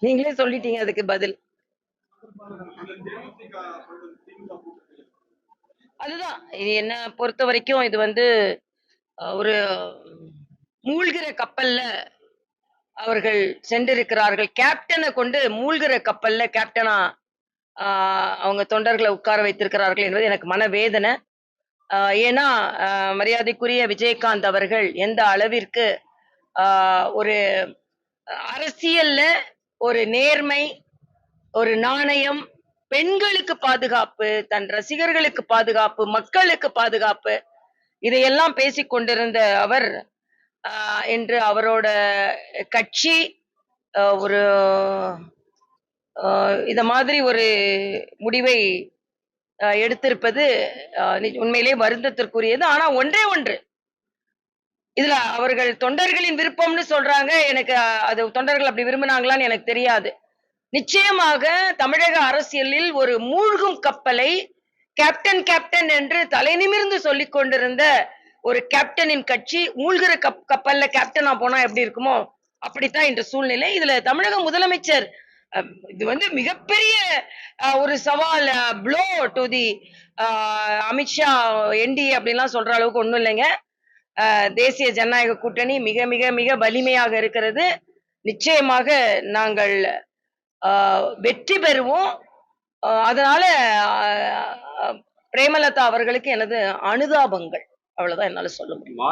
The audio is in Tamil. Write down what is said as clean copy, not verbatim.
நீங்களே சொல்லிட்டீங்க அதுக்கு பதில். அதுதான் என்ன பொறுத்த வரைக்கும் இது வந்து ஒரு மூழ்கிற கப்பல்ல அவர்கள் சென்றிருக்கிறார்கள். கேப்டனை கொண்டு மூழ்கிற கப்பல்ல கேப்டனா அவங்க தொண்டர்களை உட்கார வைத்திருக்கிறார்கள் என்பது எனக்கு மனவேதனை. ஏன்னா மரியாதைக்குரிய விஜயகாந்த் அவர்கள் எந்த அளவிற்கு ஒரு அரசியல்ல ஒரு நேர்மை, ஒரு நாணயம், பெண்களுக்கு பாதுகாப்பு, தன் ரசிகர்களுக்கு பாதுகாப்பு, மக்களுக்கு பாதுகாப்பு, இதையெல்லாம் பேசிக் கொண்டிருந்த அவர் இன்று அவரோட கட்சி ஒரு இத மாதிரி ஒரு முடிவை எடுத்திருப்பது உண்மையிலே வருத்தத்திற்குரியது. ஆனா ஒன்றே ஒன்று, இதுல அவர்கள் தொண்டர்களின் விருப்பம்னு சொல்றாங்க. எனக்கு அது தொண்டர்கள் அப்படி விரும்பினாங்களான்னு எனக்கு தெரியாது. நிச்சயமாக தமிழக அரசியலில் ஒரு மூழ்கும் கப்பலை கேப்டன் கேப்டன் என்று தலை நிமிர்ந்து சொல்லிக் கொண்டிருந்த ஒரு கேப்டனின் கட்சி மூழ்கிற கப்பல்ல கேப்டனா போனா எப்படி இருக்குமோ அப்படித்தான் இன்று சூழ்நிலை. இதுல தமிழக முதலமைச்சர் இது வந்து மிகப்பெரிய ஒரு சவால், flow to the Amit Shah NDA அப்படின்லாம் சொல்ற அளவுக்கு ஒண்ணும் இல்லைங்க. தேசிய ஜனநாயக கூட்டணி மிக மிக மிக வலிமையாக இருக்கிறது. நிச்சயமாக நாங்கள் வெற்றி பெறுவோம். அதனால பிரேமலதா அவர்களுக்கு எனது அனுதாபங்கள். அவ்வளவுதான் என்னால சொல்ல முடியும்.